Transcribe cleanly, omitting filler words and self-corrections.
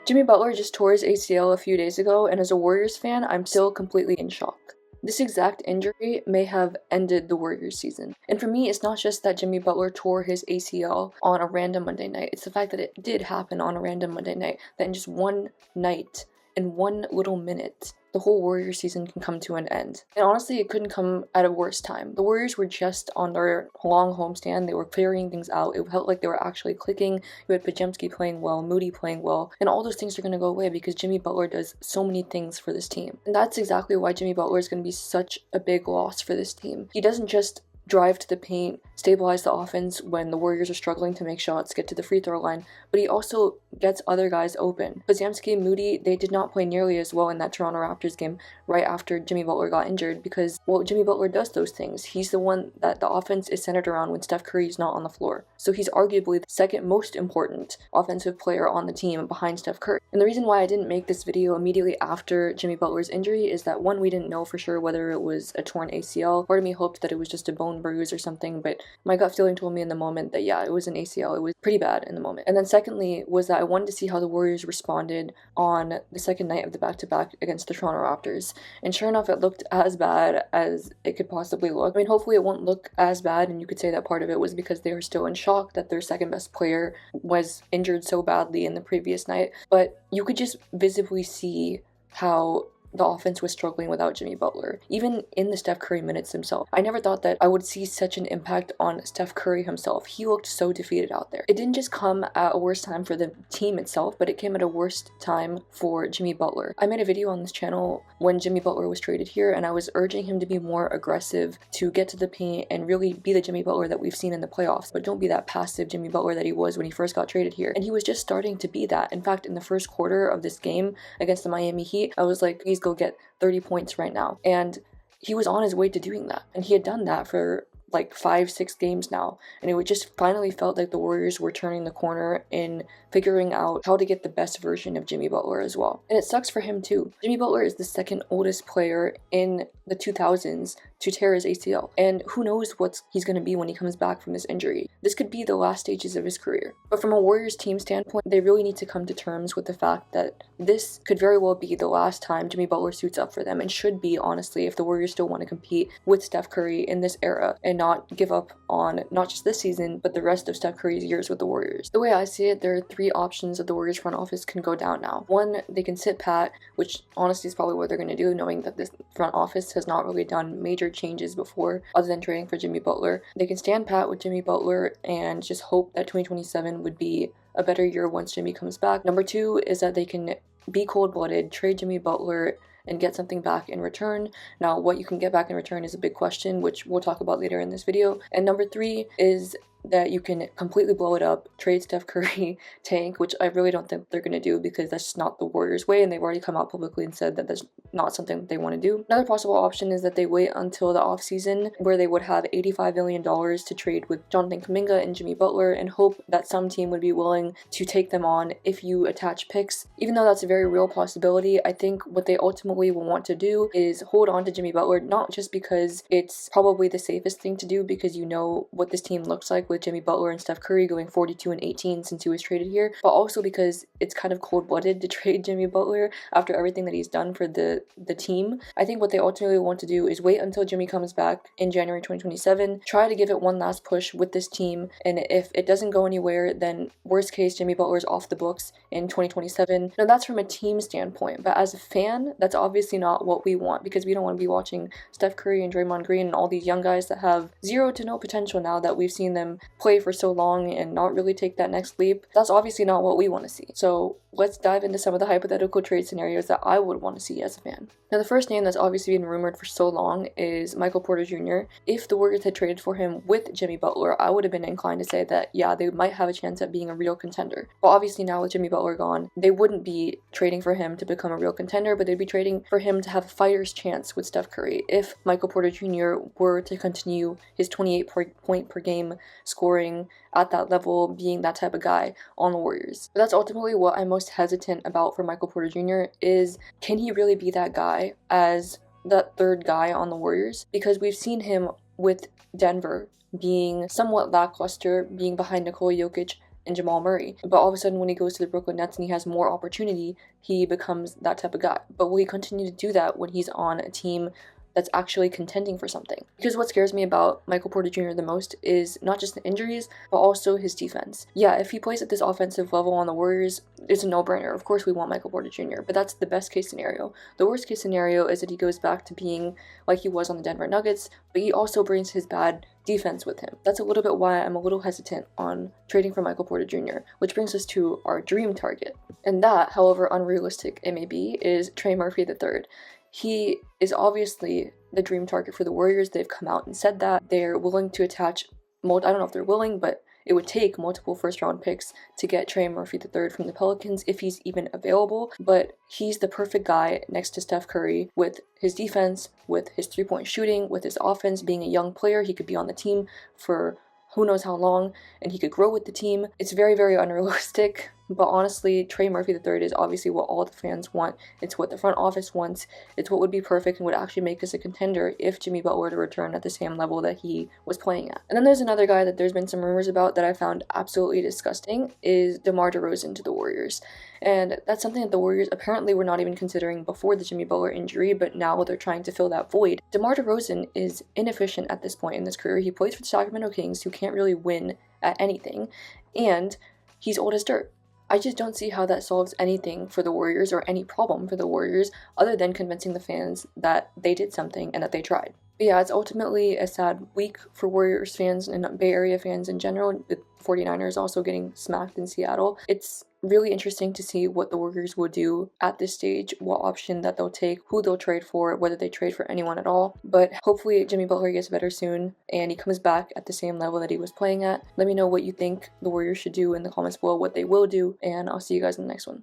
Jimmy Butler just tore his ACL a few days ago, and as a Warriors fan, I'm still completely in shock. This exact injury may have ended the Warriors season. And for me, it's not just that Jimmy Butler tore his ACL on a random Monday night. It's the fact that it did happen on a random Monday night, that in just one night, in one little minute, the whole Warriors season can come to an end. And honestly, it couldn't come at a worse time. The Warriors were just on their long homestand. They were figuring things out. It felt like they were actually clicking. You had Pajemski playing well, Moody playing well, and all those things are going to go away because Jimmy Butler does so many things for this team. And that's exactly why Jimmy Butler is going to be such a big loss for this team. He doesn't just drive to the paint, stabilize the offense when the Warriors are struggling to make shots, get to the free throw line, but he also gets other guys open. Podziemski and Moody, they did not play nearly as well in that Toronto Raptors game right after Jimmy Butler got injured because, well, Jimmy Butler does those things. He's the one that the offense is centered around when Steph Curry is not on the floor. So he's arguably the second most important offensive player on the team behind Steph Curry. And the reason why I didn't make this video immediately after Jimmy Butler's injury is that, one, we didn't know for sure whether it was a torn ACL. Part of me hoped that it was just a bone bruise or something, but my gut feeling told me in the moment that yeah, it was an ACL. It was pretty bad in the moment. And then secondly was that I wanted to see how the Warriors responded on the second night of the back-to-back against the Toronto Raptors. And sure enough, it looked as bad as it could possibly look. I mean, hopefully it won't look as bad, and you could say that part of it was because they were still in shock that their second best player was injured so badly in the previous night. But you could just visibly see how the offense was struggling without Jimmy Butler, even in the Steph Curry minutes himself. I never thought that I would see such an impact on Steph Curry himself. He looked so defeated out there. It didn't just come at a worse time for the team itself, but it came at a worse time for Jimmy Butler. I made a video on this channel when Jimmy Butler was traded here, and I was urging him to be more aggressive, to get to the paint and really be the Jimmy Butler that we've seen in the playoffs, but don't be that passive Jimmy Butler that he was when he first got traded here. And he was just starting to be that. In fact, in the first quarter of this game against the Miami Heat, I was like, please go get 30 points right now. And he was on his way to doing that. And he had done that for like 5-6 games now, and it just finally felt like the Warriors were turning the corner in figuring out how to get the best version of Jimmy Butler as well. And it sucks for him too. Jimmy Butler is the second oldest player in the 2000s to tear his ACL, and who knows what he's going to be when he comes back from this injury. This could be the last stages of his career. But from a Warriors team standpoint, they really need to come to terms with the fact that this could very well be the last time Jimmy Butler suits up for them, and should be, honestly, if the Warriors still want to compete with Steph Curry in this era and not give up on not just this season, but the rest of Steph Curry's years with the Warriors. The way I see it, there are three options that the Warriors front office can go down now. One, they can sit pat, which honestly is probably what they're going to do, knowing that this front office has not really done major changes before other than trading for Jimmy Butler. They can stand pat with Jimmy Butler and just hope that 2027 would be a better year once Jimmy comes back. Number two is that they can be cold-blooded, trade Jimmy Butler, and get something back in return. Now, what you can get back in return is a big question, which we'll talk about later in this video. And number three is that you can completely blow it up, trade Steph Curry, tank, which I really don't think they're going to do because that's just not the Warriors' way, and they've already come out publicly and said that that's not something that they want to do. Another possible option is that they wait until the offseason, where they would have $85 million to trade with Jonathan Kuminga and Jimmy Butler, and hope that some team would be willing to take them on if you attach picks. Even though that's a very real possibility, I think what they ultimately will want to do is hold on to Jimmy Butler, not just because it's probably the safest thing to do, because you know what this team looks like with Jimmy Butler and Steph Curry going 42-18 since he was traded here, but also because it's kind of cold-blooded to trade Jimmy Butler after everything that he's done for the team. I think what they ultimately want to do is wait until Jimmy comes back in January 2027, try to give it one last push with this team, and if it doesn't go anywhere, then worst case, Jimmy Butler's off the books in 2027. Now that's from a team standpoint, but as a fan, that's obviously not what we want, because we don't want to be watching Steph Curry and Draymond Green and all these young guys that have zero to no potential now that we've seen them play for so long and not really take that next leap. That's obviously not what we want to see. So let's dive into some of the hypothetical trade scenarios that I would want to see as a fan. Now, the first name that's obviously been rumored for so long is Michael Porter Jr. If the Warriors had traded for him with Jimmy Butler, I would have been inclined to say that, yeah, they might have a chance at being a real contender. But obviously now with Jimmy Butler gone, they wouldn't be trading for him to become a real contender, but they'd be trading for him to have a fighter's chance with Steph Curry if Michael Porter Jr. were to continue his 28 point per game scoring at that level, being that type of guy on the Warriors. But that's ultimately what I'm most hesitant about for Michael Porter Jr. is, can he really be that guy as that third guy on the Warriors? Because we've seen him with Denver being somewhat lackluster, being behind Nikola Jokic in Jamal Murray. But all of a sudden, when he goes to the Brooklyn Nets and he has more opportunity, he becomes that type of guy. But will he continue to do that when he's on a team that's actually contending for something? Because what scares me about Michael Porter Jr. the most is not just the injuries, but also his defense. Yeah, if he plays at this offensive level on the Warriors, it's a no-brainer. Of course we want Michael Porter Jr., but that's the best case scenario. The worst case scenario is that he goes back to being like he was on the Denver Nuggets, but he also brings his bad defense with him. That's a little bit why I'm a little hesitant on trading for Michael Porter Jr., which brings us to our dream target. And that, however unrealistic it may be, is Trey Murphy III. He is obviously the dream target for the Warriors. They've come out and said that. They're willing to attach, I don't know if they're willing, but it would take multiple first-round picks to get Trey Murphy III from the Pelicans if he's even available. But he's the perfect guy next to Steph Curry with his defense, with his three-point shooting, with his offense. Being a young player, he could be on the team for who knows how long, and he could grow with the team. It's very, very unrealistic, but honestly, Trey Murphy III is obviously what all the fans want. It's what the front office wants. It's what would be perfect and would actually make us a contender if Jimmy Butler were to return at the same level that he was playing at. And then there's another guy that there's been some rumors about that I found absolutely disgusting, is DeMar DeRozan to the Warriors. And that's something that the Warriors apparently were not even considering before the Jimmy Butler injury, but now they're trying to fill that void. DeMar DeRozan is inefficient at this point in his career. He plays for the Sacramento Kings, who can't really win at anything, and he's old as dirt. I just don't see how that solves anything for the Warriors or any problem for the Warriors other than convincing the fans that they did something and that they tried. But yeah, it's ultimately a sad week for Warriors fans and Bay Area fans in general, with 49ers also getting smacked in Seattle. It's really interesting to see what the Warriors will do at this stage, what option that they'll take, who they'll trade for, whether they trade for anyone at all. But hopefully Jimmy Butler gets better soon and he comes back at the same level that he was playing at. Let me know what you think the Warriors should do in the comments below, what they will do, and I'll see you guys in the next one.